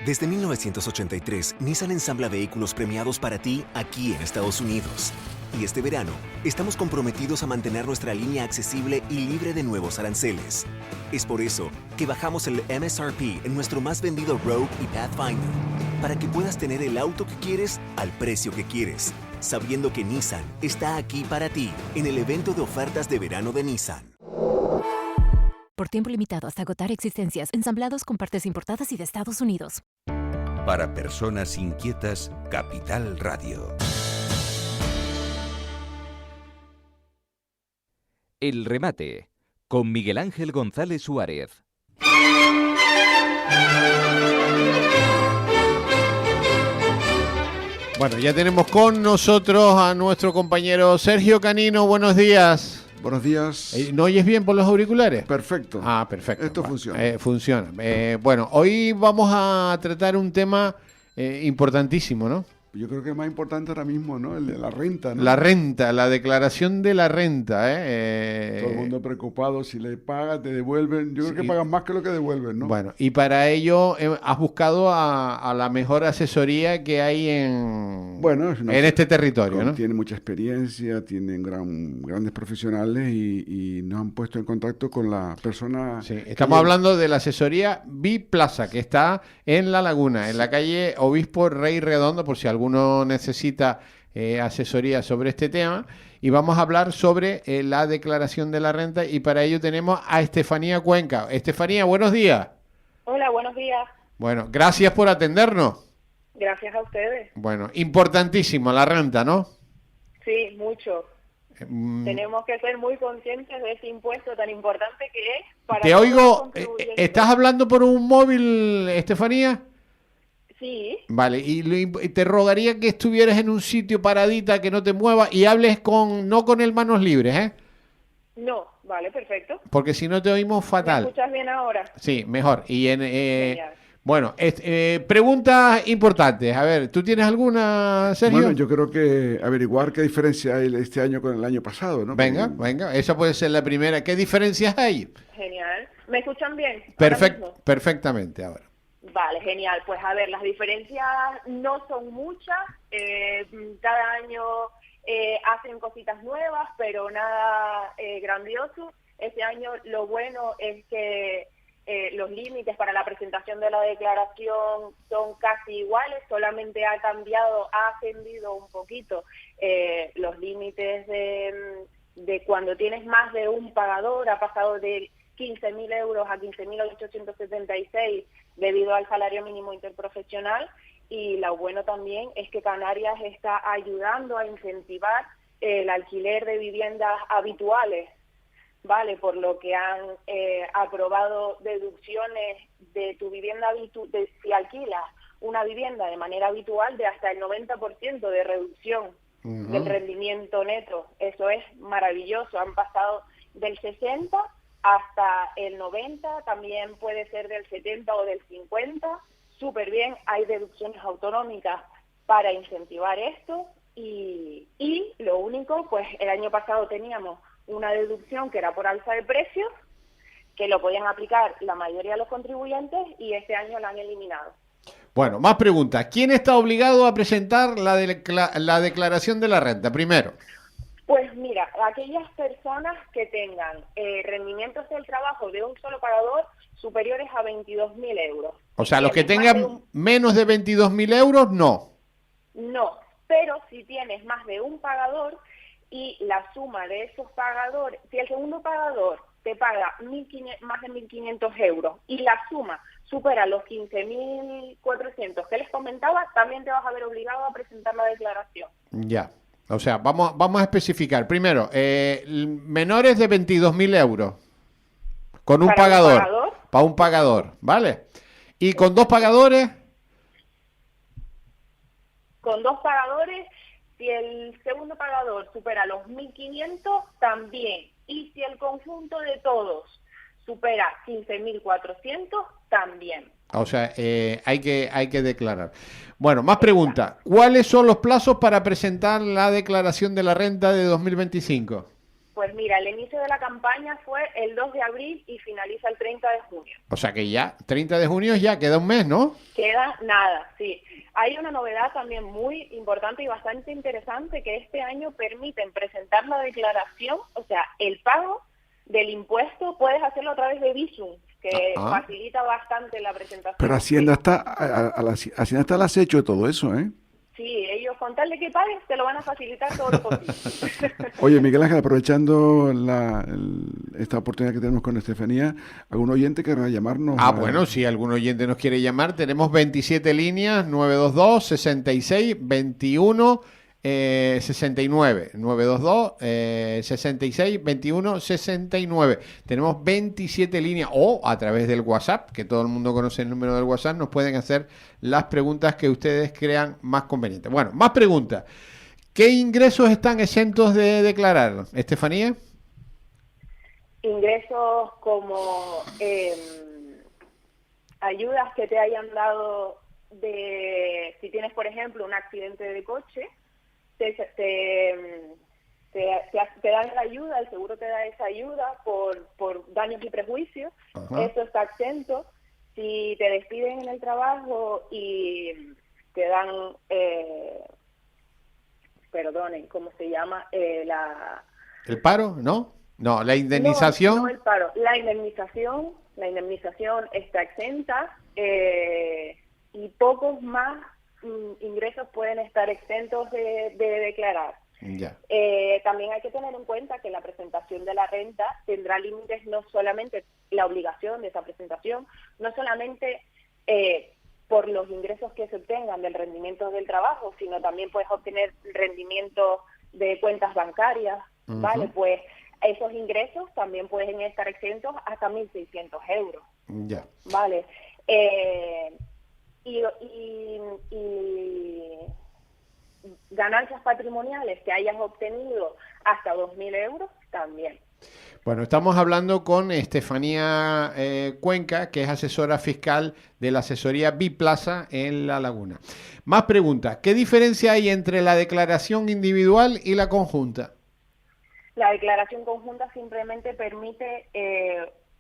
Desde 1983, Nissan ensambla vehículos premiados para ti aquí en Estados Unidos. Y este verano, estamos comprometidos a mantener nuestra línea accesible y libre de nuevos aranceles. Es por eso que bajamos el MSRP en nuestro más vendido Rogue y Pathfinder, para que puedas tener el auto que quieres al precio que quieres, sabiendo que Nissan está aquí para ti en el evento de ofertas de verano de Nissan. Por tiempo limitado hasta agotar existencias, ensamblados con partes importadas y de Estados Unidos. Para personas inquietas, Capital Radio. El remate, con Miguel Ángel González Suárez. Bueno, ya tenemos con nosotros a nuestro compañero Sergio Canino. Buenos días. Buenos días. ¿No oyes bien por los auriculares? Perfecto. Ah, perfecto. Esto funciona. Funciona. Bueno, hoy vamos a tratar un tema importantísimo, ¿no? Yo creo que es más importante ahora mismo, ¿no? El de la renta, ¿no? La renta, la declaración de la renta, Todo el mundo preocupado, si le pagas, te devuelven. Yo creo que pagan más que lo que devuelven, ¿no? Bueno, y para ello has buscado a la mejor asesoría que hay en este territorio, ¿no? Tiene mucha experiencia, tienen grandes profesionales y nos han puesto en contacto con la persona... Sí, estamos hablando de la asesoría Biplaza, que está en La Laguna, en la calle Obispo Rey Redondo, por si alguno necesita asesoría sobre este tema, y vamos a hablar sobre la declaración de la renta, y para ello tenemos a Estefanía Cuenca. Estefanía, buenos días. Hola, buenos días. Bueno, gracias por atendernos. Gracias a ustedes. Bueno, importantísimo la renta, ¿no? Sí, mucho. Tenemos que ser muy conscientes de ese impuesto tan importante que es para... Te oigo, ¿estás hablando por un móvil, Estefanía? Sí. Vale, y te rogaría que estuvieras en un sitio paradita, que no te muevas y hables no con el manos libres, ¿eh? No, vale, perfecto. Porque si no te oímos fatal. ¿Me escuchas bien ahora? Sí, mejor. Y bueno, preguntas importantes. A ver, ¿tú tienes alguna, Sergio? Bueno, yo creo que averiguar qué diferencia hay este año con el año pasado, ¿no? Venga, esa puede ser la primera. ¿Qué diferencias hay? Genial. ¿Me escuchan bien? Perfectamente, ahora. Vale, genial. Pues a ver, las diferencias no son muchas. Cada año hacen cositas nuevas, pero nada grandioso. Este año lo bueno es que los límites para la presentación de la declaración son casi iguales, solamente ha ascendido un poquito los límites de cuando tienes más de un pagador, ha pasado de 15.000 euros a 15.876 debido al salario mínimo interprofesional, y lo bueno también es que Canarias está ayudando a incentivar el alquiler de viviendas habituales, ¿vale? Por lo que han aprobado deducciones de tu vivienda si alquilas una vivienda de manera habitual de hasta el 90% de reducción del rendimiento neto. Eso es maravilloso. Han pasado del 60 hasta el 90, también puede ser del 70 o del 50, súper bien. Hay deducciones autonómicas para incentivar esto, y lo único, pues el año pasado teníamos una deducción que era por alza de precios, que lo podían aplicar la mayoría de los contribuyentes, y este año la han eliminado. Bueno, más preguntas. ¿Quién está obligado a presentar la declaración de la renta primero? Pues mira, aquellas personas que tengan rendimientos del trabajo de un solo pagador superiores a 22.000 euros. O sea, los que tengan menos de 22.000 euros, no. No, pero si tienes más de un pagador y la suma de esos pagadores, si el segundo pagador te paga más de 1.500 euros y la suma supera los 15.400 que les comentaba, también te vas a ver obligado a presentar la declaración. Ya. O sea, vamos a especificar. Primero, menores de 22.000 euros. Con un pagador. Para un pagador, ¿vale? ¿Y con dos pagadores? Con dos pagadores, si el segundo pagador supera los 1.500, también. Y si el conjunto de todos supera 15.400, también. O sea, hay que declarar. Bueno, más preguntas. ¿Cuáles son los plazos para presentar la declaración de la renta de 2025? Pues mira, el inicio de la campaña fue el 2 de abril y finaliza el 30 de junio. O sea que ya, 30 de junio ya queda un mes, ¿no? Queda nada, sí. Hay una novedad también muy importante y bastante interesante, que este año permiten presentar la declaración, o sea, el pago del impuesto puedes hacerlo a través de Bizum, que facilita bastante la presentación. Pero Hacienda está, Hacienda está al acecho de todo eso, ¿eh? Sí, ellos con tal de que pagues te lo van a facilitar todo lo posible. Oye, Miguel Ángel, aprovechando esta oportunidad que tenemos con Estefanía, ¿algún oyente querrá llamarnos? Bueno, si algún oyente nos quiere llamar, tenemos 27 líneas, 922 66 21 69, 922 66 21 69. Tenemos 27 líneas, o a través del WhatsApp, que todo el mundo conoce el número del WhatsApp, nos pueden hacer las preguntas que ustedes crean más convenientes. Bueno, más preguntas. ¿Qué ingresos están exentos de declarar, Estefanía? Ingresos como ayudas que te hayan dado si tienes, por ejemplo, un accidente de coche, te dan la ayuda, el seguro te da esa ayuda por daños y prejuicios. Ajá. Eso está exento. Si te despiden en el trabajo y te dan, perdonen, ¿cómo se llama? ¿El paro? ¿No? No, la indemnización. No el paro, la indemnización está exenta, y pocos más ingresos pueden estar exentos de declarar. Ya. También hay que tener en cuenta que la presentación de la renta tendrá límites, no solamente la obligación de esa presentación, no solamente por los ingresos que se obtengan del rendimiento del trabajo, sino también puedes obtener rendimientos de cuentas bancarias, ¿vale? Pues esos ingresos también pueden estar exentos hasta 1.600 euros. Ya. ¿Vale? Y ganancias patrimoniales que hayas obtenido hasta 2.000 euros también. Bueno, estamos hablando con Estefanía Cuenca, que es asesora fiscal de la asesoría Biplaza en La Laguna. Más preguntas. ¿Qué diferencia hay entre la declaración individual y la conjunta? La declaración conjunta simplemente permite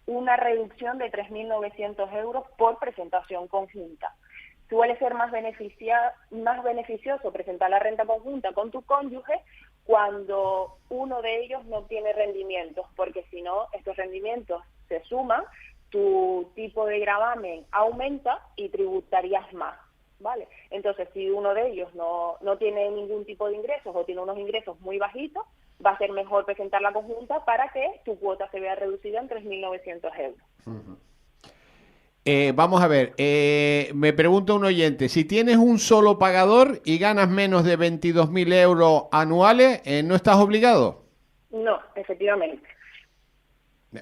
una reducción de 3.900 euros por presentación conjunta. Suele ser más beneficioso presentar la renta conjunta con tu cónyuge cuando uno de ellos no tiene rendimientos, porque si no, estos rendimientos se suman, tu tipo de gravamen aumenta y tributarías más, ¿vale? Entonces, si uno de ellos no tiene ningún tipo de ingresos o tiene unos ingresos muy bajitos, va a ser mejor presentar la conjunta para que tu cuota se vea reducida en 3.900 euros. Uh-huh. Vamos a ver, me pregunta un oyente, si tienes un solo pagador y ganas menos de 22.000 euros anuales, ¿no estás obligado? No, efectivamente.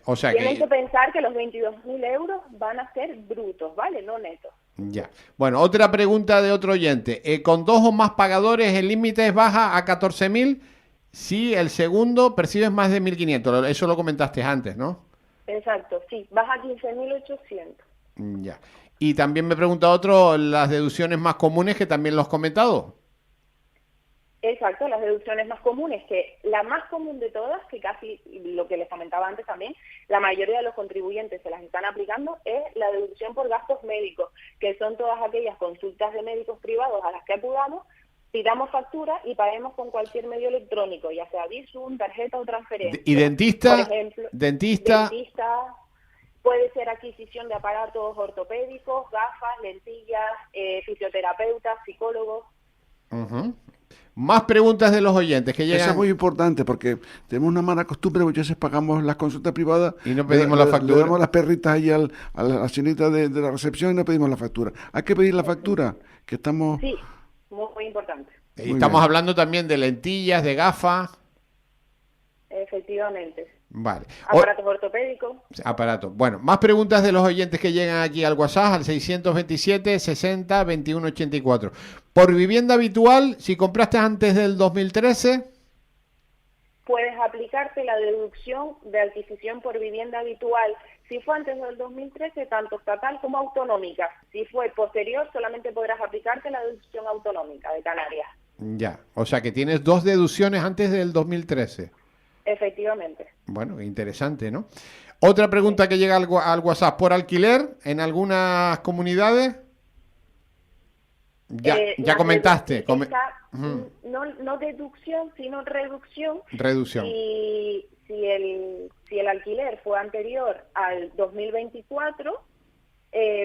O sea Tienen que pensar que los 22.000 euros van a ser brutos, ¿vale? No netos. Ya. Bueno, otra pregunta de otro oyente. ¿Con dos o más pagadores el límite baja a 14.000? Si el segundo percibes más de 1.500. Eso lo comentaste antes, ¿no? Exacto, sí. Baja a 15.800. Ya. Y también me pregunta otro, las deducciones más comunes, que también los has comentado. Exacto, las deducciones más comunes, que la más común de todas, que casi lo que les comentaba antes también, la mayoría de los contribuyentes se las están aplicando, es la deducción por gastos médicos, que son todas aquellas consultas de médicos privados a las que acudamos, pidamos factura y paguemos con cualquier medio electrónico, ya sea Bizum, tarjeta o transferencia. ¿Y dentista? Por ejemplo, dentista. Puede ser adquisición de aparatos ortopédicos, gafas, lentillas, fisioterapeutas, psicólogos. Uh-huh. Más preguntas de los oyentes que llegan. Eso es muy importante porque tenemos una mala costumbre, muchas veces pagamos las consultas privadas y no pedimos la factura. Le damos las perritas ahí a la señorita de la recepción y no pedimos la factura. Hay que pedir la factura, que estamos... Sí, muy importante. Y estamos hablando también de lentillas, de gafas. Efectivamente. Vale. Aparatos ortopédicos. Aparatos. Bueno, más preguntas de los oyentes que llegan aquí al WhatsApp, al 627 60 21 84. Por vivienda habitual, si compraste antes del 2013... Puedes aplicarte la deducción de adquisición por vivienda habitual. Si fue antes del 2013, tanto estatal como autonómica. Si fue posterior, solamente podrás aplicarte la deducción autonómica de Canarias. Ya, o sea que tienes dos deducciones antes del 2013. Efectivamente. efectivamente. Bueno, interesante, ¿no? Otra pregunta que llega al WhatsApp, ¿por alquiler en algunas comunidades? Ya La comentaste. No deducción, sino reducción. Reducción. Y si el alquiler fue anterior al 2024,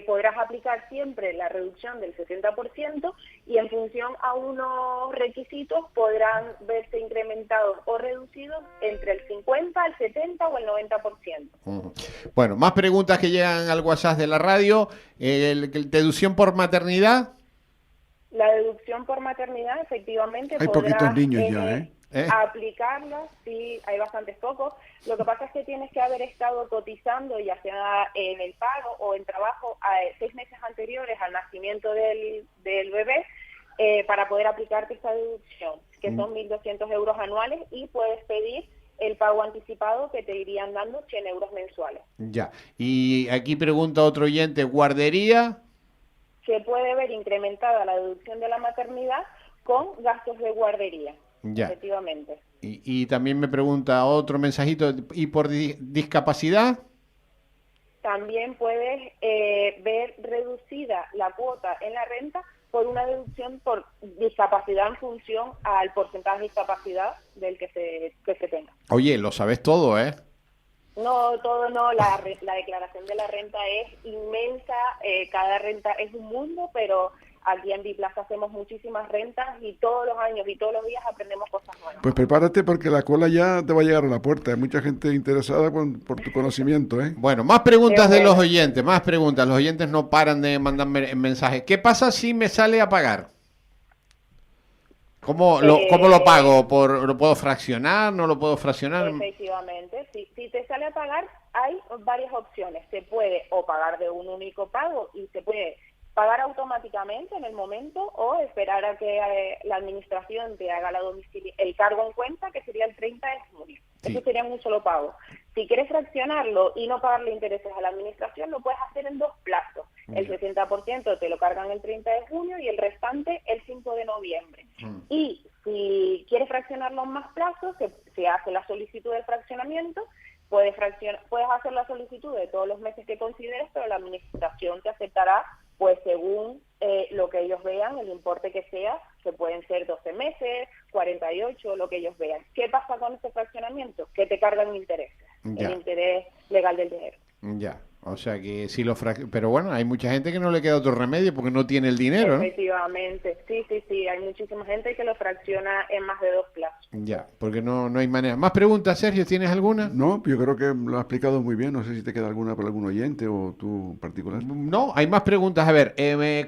podrás aplicar siempre la reducción del 70% y en función a unos requisitos podrán verse incrementados o reducidos entre el 50, el 70 o el 90%. Bueno, más preguntas que llegan al WhatsApp de la radio. ¿Deducción por maternidad? La deducción por maternidad, efectivamente, Hay poquitos niños ya, ¿eh? Aplicarla, sí, hay bastantes pocos. Lo que pasa es que tienes que haber estado cotizando, ya sea en el paro o en trabajo, 6 meses anteriores al nacimiento del bebé, para poder aplicarte esta deducción, que son 1.200 euros anuales, y puedes pedir el pago anticipado, que te irían dando 100 euros mensuales. Ya. Y aquí pregunta otro oyente, ¿guardería? Se puede ver incrementada la deducción de la maternidad con gastos de guardería. Ya. Efectivamente. Y también me pregunta otro mensajito, ¿y por discapacidad? También puedes ver reducida la cuota en la renta por una deducción por discapacidad en función al porcentaje de discapacidad del que se tenga. Oye, lo sabes todo, ¿eh? No, todo no. La declaración de la renta es inmensa, cada renta es un mundo, pero aquí en Biplaza hacemos muchísimas rentas y todos los años y todos los días aprendemos cosas nuevas. Pues prepárate porque la cola ya te va a llegar a la puerta. Hay mucha gente interesada por tu conocimiento, ¿eh? Bueno, más preguntas de los oyentes, más preguntas. Los oyentes no paran de mandarme mensajes. ¿Qué pasa si me sale a pagar? ¿Cómo lo pago? ¿Lo puedo fraccionar? ¿No lo puedo fraccionar? Efectivamente, si te sale a pagar, hay varias opciones. Se puede o pagar de un único pago y se puede pagar automáticamente en el momento o esperar a que la administración te haga el cargo en cuenta, que sería el 30 de junio. Sí. Eso sería un solo pago. Si quieres fraccionarlo y no pagarle intereses a la administración, lo puedes hacer en 2 plazos. El 60% te lo cargan el 30 de junio y el restante el 5 de noviembre. Y si quieres fraccionarlo en más plazos, se hace la solicitud de fraccionamiento. Puedes hacer la solicitud de todos los meses que consideres, pero la administración te aceptará pues según lo que ellos vean, el importe que sea, que pueden ser 12 meses, 48, lo que ellos vean. ¿Qué pasa con este fraccionamiento? Que te cargan intereses, el interés legal del dinero. Ya, o sea que si pero bueno, hay mucha gente que no le queda otro remedio porque no tiene el dinero, ¿no? Efectivamente, sí, hay muchísima gente que lo fracciona en más de 2 plazos. Ya, porque no hay manera. ¿Más preguntas, Sergio? ¿Tienes alguna? No, yo creo que lo has explicado muy bien. No sé si te queda alguna para algún oyente o tú en particular. No, hay más preguntas. A ver,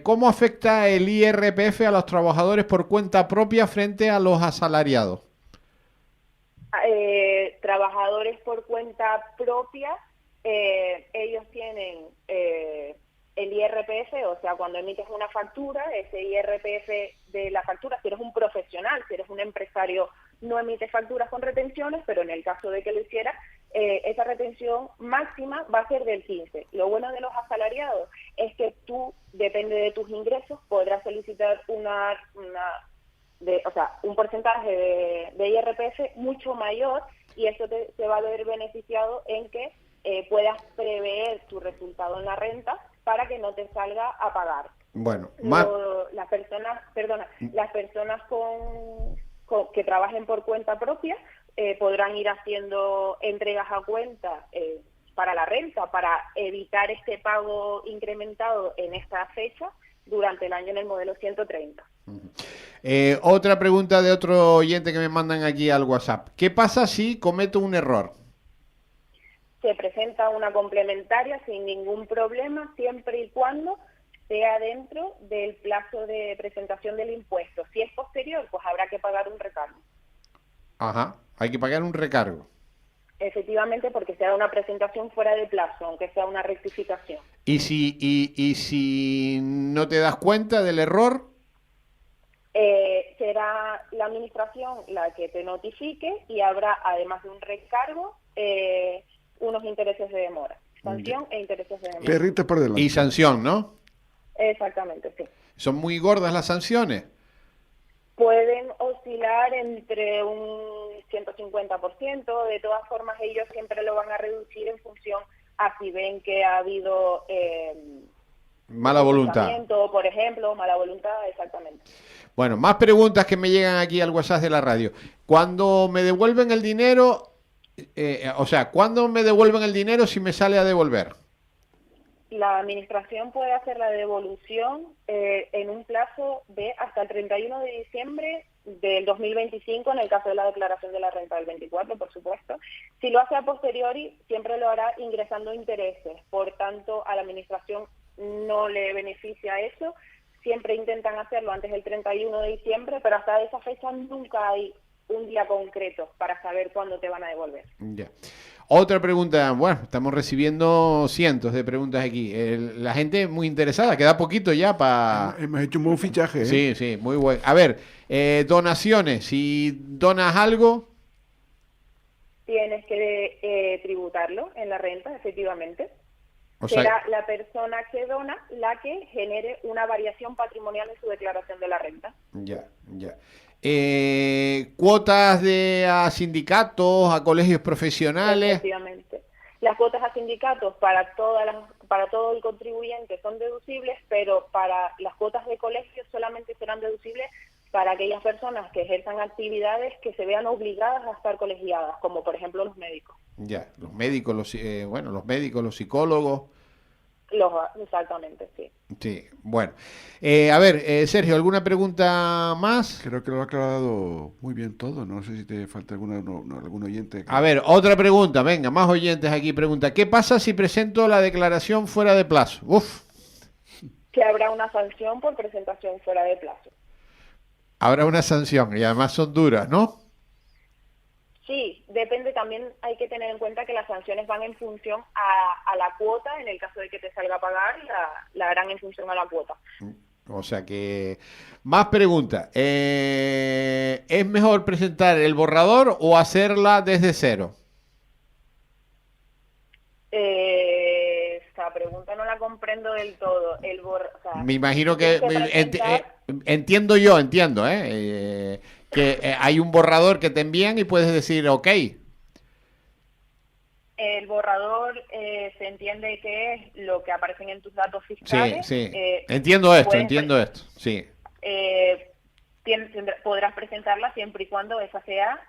¿cómo afecta el IRPF a los trabajadores por cuenta propia frente a los asalariados? Trabajadores por cuenta propia, ellos tienen el IRPF, o sea, cuando emites una factura, ese IRPF de la factura, si eres un profesional, si eres un empresario, no emites facturas con retenciones, pero en el caso de que lo hicieras, esa retención máxima va a ser del 15%. Lo bueno de los asalariados es que tú, depende de tus ingresos, podrás solicitar un porcentaje de IRPF mucho mayor, y eso te va a ver beneficiado en que puedas prever tu resultado en la renta para que no te salga a pagar. Bueno, las personas que trabajen por cuenta propia podrán ir haciendo entregas a cuenta para la renta, para evitar este pago incrementado en esta fecha durante el año en el modelo 130. Otra pregunta de otro oyente que me mandan aquí al WhatsApp. ¿Qué pasa si cometo un error? Se presenta una complementaria sin ningún problema, siempre y cuando sea dentro del plazo de presentación del impuesto. Si es posterior, pues habrá que pagar un recargo. Ajá, hay que pagar un recargo. Efectivamente, porque sea una presentación fuera de plazo, aunque sea una rectificación. ¿Y si no te das cuenta del error? Será la administración la que te notifique y habrá, además de un recargo, unos intereses de demora. Sanción e intereses de demora. Perritos por delante. Y sanción, ¿no? Exactamente, sí. ¿Son muy gordas las sanciones? Pueden oscilar entre un 150%. De todas formas, ellos siempre lo van a reducir en función a si ven que ha habido mala voluntad. Por ejemplo, mala voluntad, exactamente. Bueno, más preguntas que me llegan aquí al WhatsApp de la radio. Cuando me devuelven el dinero, ¿cuándo me devuelven el dinero si me sale a devolver? La administración puede hacer la devolución en un plazo de hasta el 31 de diciembre del 2025, en el caso de la declaración de la renta del 24, por supuesto. Si lo hace a posteriori, siempre lo hará ingresando intereses. Por tanto, a la administración no le beneficia eso. Siempre intentan hacerlo antes del 31 de diciembre, pero hasta esa fecha nunca hay un día concreto para saber cuándo te van a devolver. Ya. Otra pregunta, bueno, estamos recibiendo cientos de preguntas aquí. La gente muy interesada, queda poquito ya para... Hemos hecho un buen fichaje, ¿eh? Sí, sí, muy bueno. A ver, donaciones, si donas algo... Tienes que tributarlo en la renta, efectivamente. O sea, será la persona que dona la que genere una variación patrimonial en su declaración de la renta. Ya. Cuotas a sindicatos, a colegios profesionales. Efectivamente. Las cuotas a sindicatos para todo el contribuyente son deducibles, pero para las cuotas de colegios solamente serán deducibles para aquellas personas que ejerzan actividades que se vean obligadas a estar colegiadas, como por ejemplo los médicos. Ya, los médicos, los psicólogos. Exactamente, sí. Sí, bueno. A ver, Sergio, ¿alguna pregunta más? Creo que lo ha aclarado muy bien todo. No sé si te falta algún oyente. A ver, otra pregunta. Venga, más oyentes aquí. Pregunta, ¿qué pasa si presento la declaración fuera de plazo? Que habrá una sanción por presentación fuera de plazo. Habrá una sanción y además son duras, ¿no? Sí, depende. También hay que tener en cuenta que las sanciones van en función a la cuota. En el caso de que te salga a pagar, la harán en función a la cuota. O sea que... Más preguntas. ¿Es mejor presentar el borrador o hacerla desde cero? Esta pregunta no la comprendo del todo. Me imagino que... entiendo, que hay un borrador que te envían y puedes decir ok. El borrador se entiende que es lo que aparecen en tus datos fiscales. Sí. Entiendo esto, sí. Podrás presentarla siempre y cuando esa sea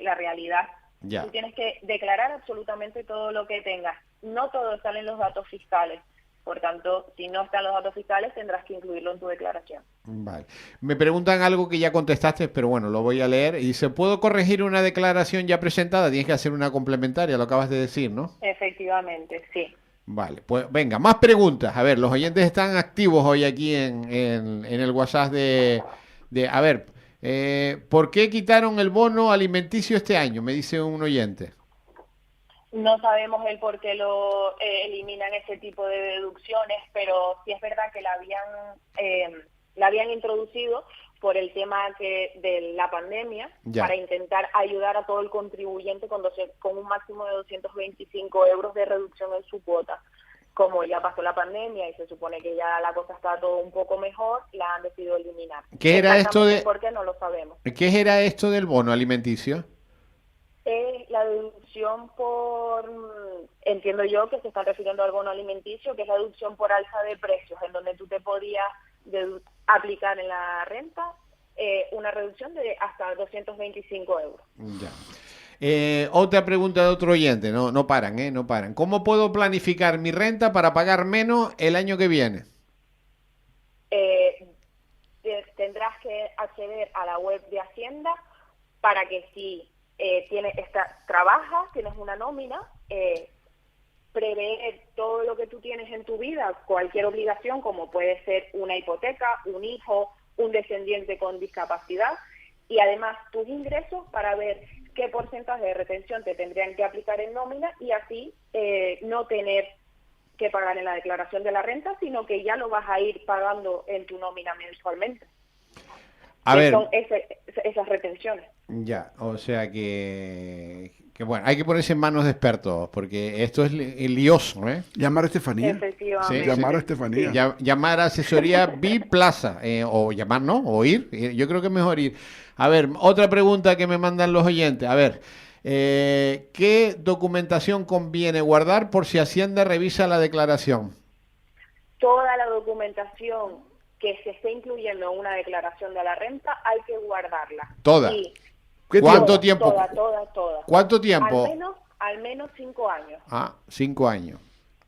la realidad. Ya. Tú tienes que declarar absolutamente todo lo que tengas. No todo está en los datos fiscales. Por tanto, si no están los datos fiscales, tendrás que incluirlo en tu declaración. Vale. Me preguntan algo que ya contestaste, pero bueno, lo voy a leer. Y dice, ¿puedo corregir una declaración ya presentada? Tienes que hacer una complementaria, lo acabas de decir, ¿no? Efectivamente, sí. Vale, pues venga, más preguntas. A ver, los oyentes están activos hoy aquí en el WhatsApp a ver, ¿por qué quitaron el bono alimenticio este año? Me dice un oyente. No sabemos el por qué lo eliminan ese tipo de deducciones, pero sí es verdad que la habían introducido por el tema de la pandemia, para intentar ayudar a todo el contribuyente con un máximo de 225 euros de reducción en su cuota. Como ya pasó la pandemia y se supone que ya la cosa está todo un poco mejor, la han decidido eliminar. ¿Qué era esto de...? ¿Por qué? No lo sabemos. ¿Qué era esto del bono alimenticio? Es la deducción entiendo yo que se está refiriendo al bono alimenticio, que es la deducción por alza de precios, en donde tú te podías aplicar en la renta una reducción de hasta 225 euros. Ya. Otra pregunta de otro oyente, no paran. ¿Cómo puedo planificar mi renta para pagar menos el año que viene? Tendrás que acceder a la web de Hacienda para que si trabajas, tienes una nómina, prever todo lo que tú tienes en tu vida, cualquier obligación, como puede ser una hipoteca, un hijo, un descendiente con discapacidad, y además tus ingresos para ver qué porcentaje de retención te tendrían que aplicar en nómina y así no tener que pagar en la declaración de la renta, sino que ya lo vas a ir pagando en tu nómina mensualmente. A ver, son esas retenciones. Ya, o sea que Que bueno, hay que ponerse en manos de expertos, porque esto es lioso, ¿eh? Llamar a Estefanía. Efectivamente. Sí, Llamar a Estefanía. Llamar a asesoría Biplaza, o llamar, ¿no? O ir. Yo creo que es mejor ir. A ver, otra pregunta que me mandan los oyentes. A ver, ¿qué documentación conviene guardar por si Hacienda revisa la declaración? Toda la documentación que se esté incluyendo en una declaración de la renta hay que guardarla. Toda. Sí, ¿Cuánto tiempo? Toda. ¿Cuánto tiempo? Al menos 5 años. 5 años.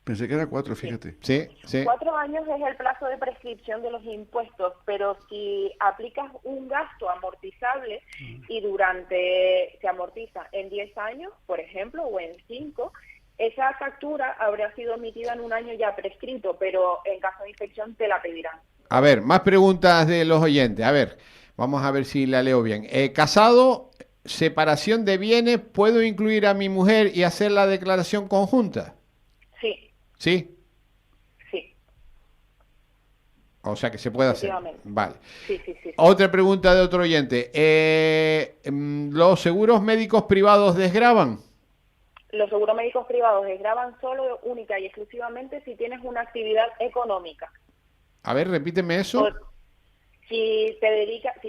Pensé que era 4, fíjate. Sí, sí. 4 años es el plazo de prescripción de los impuestos, pero si aplicas un gasto amortizable y se amortiza en 10 años, por ejemplo, o en 5, esa factura habrá sido emitida en un año ya prescrito, pero en caso de infección te la pedirán. A ver, más preguntas de los oyentes. A ver, vamos a ver si la leo bien. Casado, separación de bienes, ¿puedo incluir a mi mujer y hacer la declaración conjunta? Sí. ¿Sí? Sí. O sea que se puede hacer. Vale. Sí. Otra pregunta de otro oyente. ¿Los seguros médicos privados desgravan? Los seguros médicos privados desgravan solo, única y exclusivamente si tienes una actividad económica. A ver, repíteme eso. Si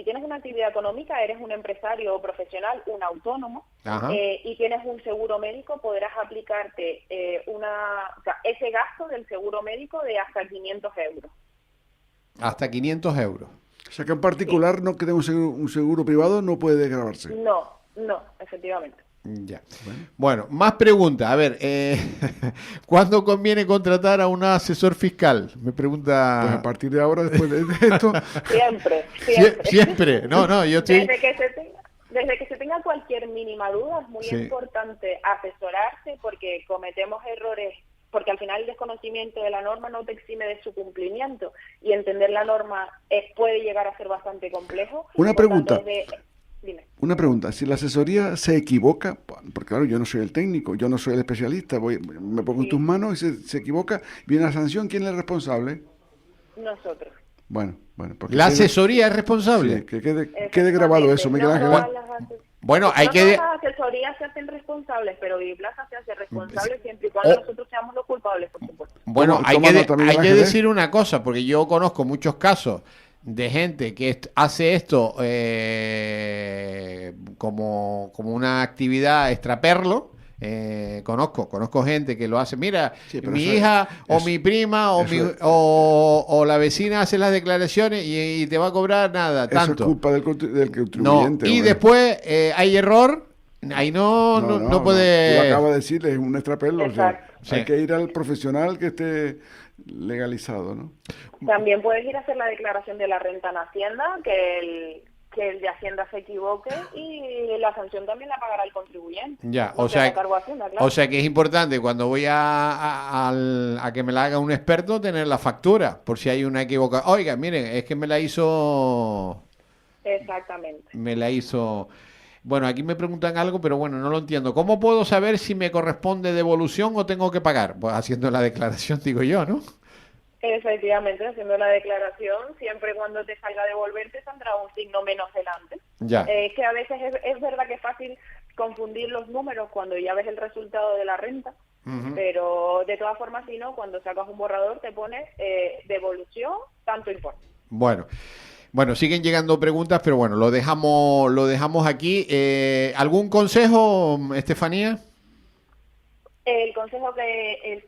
tienes una actividad económica, eres un empresario o profesional, un autónomo, y tienes un seguro médico, podrás aplicarte ese gasto del seguro médico de hasta 500 euros. Hasta 500 euros. O sea que en particular no que tenga un seguro privado no puede desgravarse. No, efectivamente. Ya. Bueno, más preguntas. A ver, ¿cuándo conviene contratar a un asesor fiscal? Me pregunta. Pues a partir de ahora, después de esto. Siempre. No, yo estoy. Desde que se tenga cualquier mínima duda, es muy importante asesorarse porque cometemos errores, porque al final el desconocimiento de la norma no te exime de su cumplimiento y entender la norma puede llegar a ser bastante complejo. Una pregunta. Dime. Una pregunta, si la asesoría se equivoca, porque claro, yo no soy el técnico, yo no soy el especialista, me pongo en tus manos y se equivoca, viene la sanción, ¿quién es el responsable? Nosotros. Bueno. ¿La asesoría es responsable? Sí, que quede grabado eso, Miguel Ángel. Bueno, hay que... Las asesorías se hacen responsables, pero Biplaza se hace responsable siempre y cuando nosotros seamos los culpables, por supuesto. Bueno, hay que decir una cosa, porque yo conozco muchos casos de gente que hace esto como una actividad extraperlo. Conozco gente que lo hace. Mira, mi hija o mi prima o la vecina hace las declaraciones y te va a cobrar nada, tanto. Eso es culpa del contribuyente. Y después hay error. Ahí no puede. Tú lo acabas de decir, es un extraperlo. O sea, sí. Hay que ir al profesional que esté legalizado, ¿no? También puedes ir a hacer la declaración de la renta en Hacienda, que el de Hacienda se equivoque y la sanción también la pagará el contribuyente. Ya, o sea que es importante cuando voy a que me la haga un experto tener la factura, por si hay una equivocación. Oiga, miren, es que me la hizo... Exactamente. Bueno, aquí me preguntan algo, pero bueno, no lo entiendo. ¿Cómo puedo saber si me corresponde devolución o tengo que pagar? Pues haciendo la declaración, digo yo, ¿no? Efectivamente, haciendo la declaración, siempre cuando te salga devolver te saldrá un signo menos delante. Ya. Es que a veces es verdad que es fácil confundir los números cuando ya ves el resultado de la renta, pero de todas formas, si no, cuando sacas un borrador te pones devolución, tanto importe. Bueno, siguen llegando preguntas, pero bueno, lo dejamos aquí. ¿Algún consejo, Estefanía? El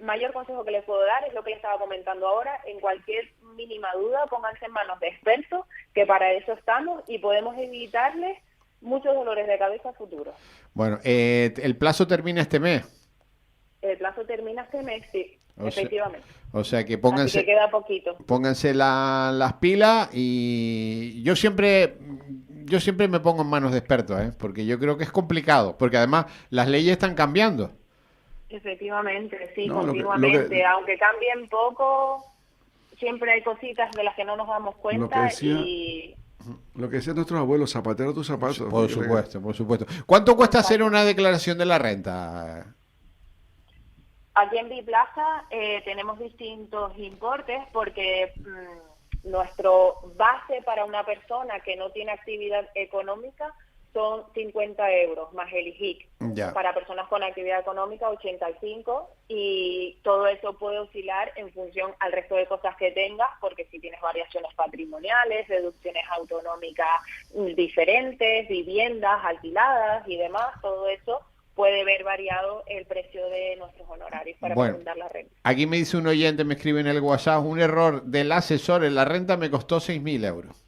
mayor consejo que les puedo dar es lo que les estaba comentando ahora. En cualquier mínima duda, pónganse en manos de expertos, que para eso estamos y podemos evitarles muchos dolores de cabeza futuros. Bueno, ¿el plazo termina este mes? El plazo termina este mes, sí, efectivamente. O sea que pónganse... Así que queda poquito. Pónganse las pilas y yo siempre me pongo en manos de expertos, porque yo creo que es complicado, porque además las leyes están cambiando. Efectivamente, sí, continuamente. Aunque cambien poco, siempre hay cositas de las que no nos damos cuenta. Lo que decían nuestros abuelos, zapatero tus zapatos. Por supuesto. ¿Cuánto cuesta hacer una declaración de la renta? Aquí en Biplaza tenemos distintos importes porque nuestro base para una persona que no tiene actividad económica son 50 euros más el IJIC. Ya. Para personas con actividad económica 85, y todo eso puede oscilar en función al resto de cosas que tengas, porque si tienes variaciones patrimoniales, deducciones autonómicas diferentes, viviendas alquiladas y demás, todo eso puede ver variado el precio de nuestros honorarios para presentar la renta. Aquí me dice un oyente, me escribe en el WhatsApp, un error del asesor en la renta me costó 6.000 euros.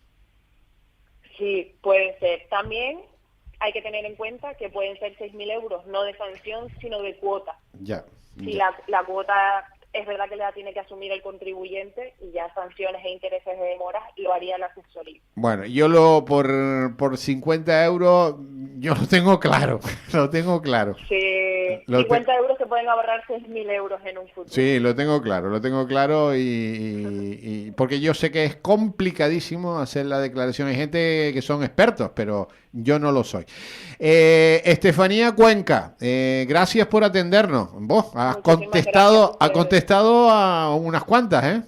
Sí, puede ser. También hay que tener en cuenta que pueden ser 6.000 euros, no de sanción, sino de cuota. Ya. Si la cuota es verdad que la tiene que asumir el contribuyente, y ya sanciones e intereses de demoras lo haría la asesoría. Bueno, yo por 50 euros, yo lo tengo claro, lo tengo claro. Sí, 50 euros se pueden ahorrar 6.000 euros en un futuro. Sí, lo tengo claro y porque yo sé que es complicadísimo hacer la declaración. Hay gente que son expertos, pero yo no lo soy. Estefanía Cuenca, gracias por atendernos. Vos has contestado a unas cuantas, ¿eh?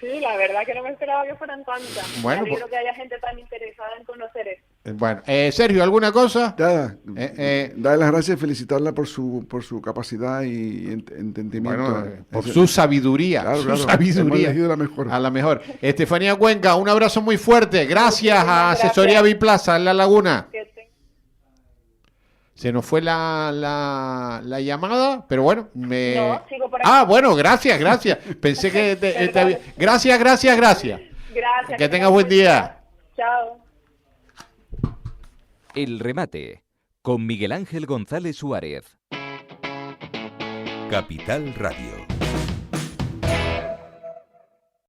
Sí, la verdad que no me esperaba que fueran tantas. Bueno, me alegro que haya gente tan interesada en conocer esto. Bueno, Sergio, ¿alguna cosa? Nada, darle las gracias y felicitarla por su capacidad y entendimiento. Bueno, por su sabiduría. Claro, su sabiduría. Hemos elegido la mejor. A la mejor. Estefanía Cuenca, un abrazo muy fuerte. Gracias a Muchísimas Asesoría gracias. Biplaza en La Laguna. Que te- Se nos fue la llamada, pero bueno. No, sigo por aquí. Bueno, gracias. Pensé que... Perdón. Gracias. Gracias. Que tengas buen día. Chao. El remate con Miguel Ángel González Suárez. Capital Radio.